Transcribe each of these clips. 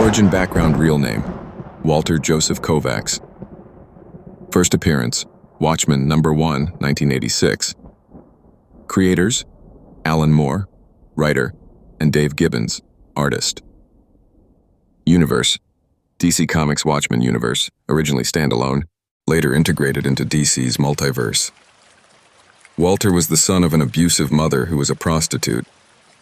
Origin background real name, Walter Joseph Kovacs. First appearance, Watchmen #1, 1986. Creators, Alan Moore, writer, and Dave Gibbons, artist. Universe, DC Comics Watchmen universe, originally standalone, later integrated into DC's multiverse. Walter was the son of an abusive mother who was a prostitute.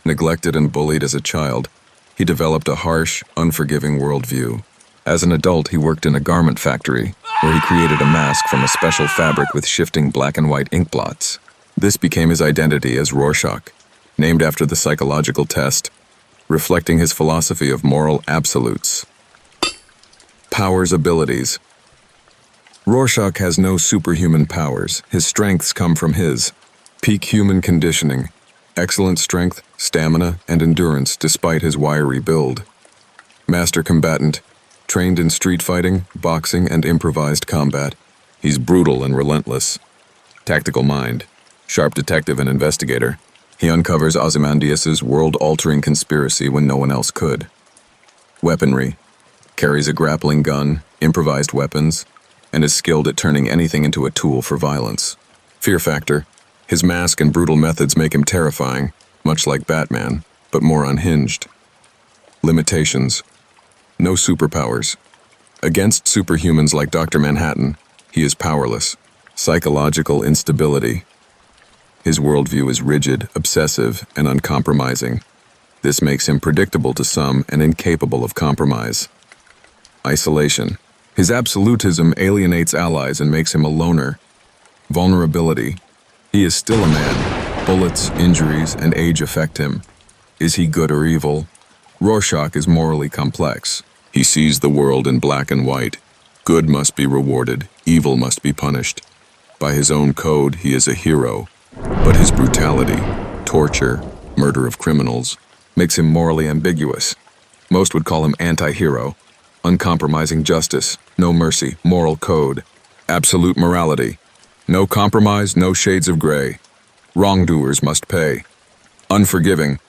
Neglected and bullied as a child, he developed a harsh, unforgiving worldview. As an adult, he worked in a garment factory, where he created a mask from a special fabric with shifting black and white ink blots. This became his identity as Rorschach, named after the psychological test, reflecting his philosophy of moral absolutes. Powers, abilities. Rorschach has no superhuman powers. His strengths come from his peak human conditioning, excellent strength, stamina, and endurance despite his wiry build. Master combatant, trained in street fighting, boxing, and improvised combat. He's brutal and relentless. Tactical mind, sharp detective and investigator. He uncovers Ozymandias' world-altering conspiracy when no one else could. Weaponry, carries a grappling gun, improvised weapons, and is skilled at turning anything into a tool for violence. Fear factor, his mask and brutal methods make him terrifying, much like Batman, but more unhinged. Limitations, no superpowers. Against superhumans like Dr. Manhattan, he is powerless. Psychological instability. His worldview is rigid, obsessive, and uncompromising. This makes him predictable to some and incapable of compromise. Isolation. His absolutism alienates allies and makes him a loner. Vulnerability. He is still a man. Bullets, injuries, and age affect him. Is he good or evil? Rorschach is morally complex. He sees the world in black and white. Good must be rewarded, evil must be punished. By his own code, he is a hero. But his brutality, torture, murder of criminals, makes him morally ambiguous. Most would call him anti-hero. Uncompromising justice, no mercy, moral code. Absolute morality. No compromise, no shades of gray. Wrongdoers must pay. Unforgiving.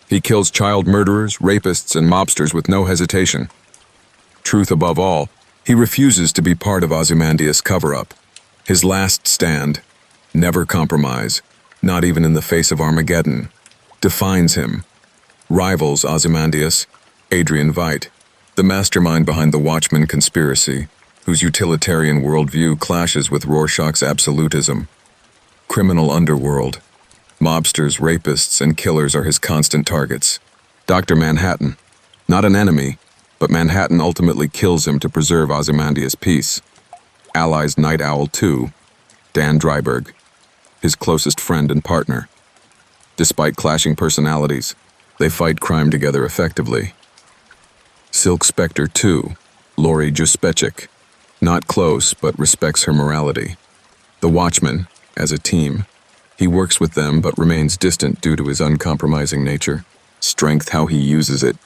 He kills child murderers, rapists, and mobsters with no hesitation. Truth above all, he refuses to be part of Ozymandias' cover-up. His last stand, never compromise, not even in the face of Armageddon, defines him. Rivals Ozymandias, Adrian Veidt, the mastermind behind the Watchmen conspiracy, whose utilitarian worldview clashes with Rorschach's absolutism. Criminal underworld. Mobsters, rapists, and killers are his constant targets. Dr. Manhattan, not an enemy, but Manhattan ultimately kills him to preserve Ozymandias' peace. Allies Night Owl 2, Dan Dryberg, his closest friend and partner. Despite clashing personalities, they fight crime together effectively. Silk Spectre 2, Lori Juspecic, not close but respects her morality. The Watchmen, as a team, he works with them but remains distant due to his uncompromising nature. Strength, how he uses it.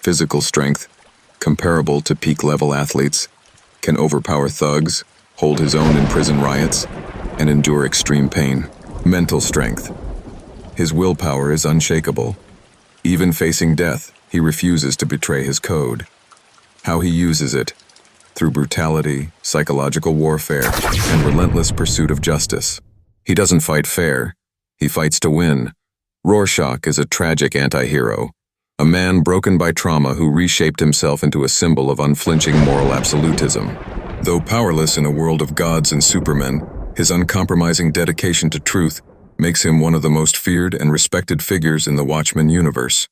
Physical strength, comparable to peak-level athletes, can overpower thugs, hold his own in prison riots, and endure extreme pain. Mental strength. His willpower is unshakable. Even facing death, he refuses to betray his code. How he uses it, through brutality, psychological warfare, and relentless pursuit of justice. He doesn't fight fair, he fights to win. Rorschach is a tragic anti-hero, a man broken by trauma who reshaped himself into a symbol of unflinching moral absolutism. Though powerless in a world of gods and supermen, his uncompromising dedication to truth makes him one of the most feared and respected figures in the Watchmen universe.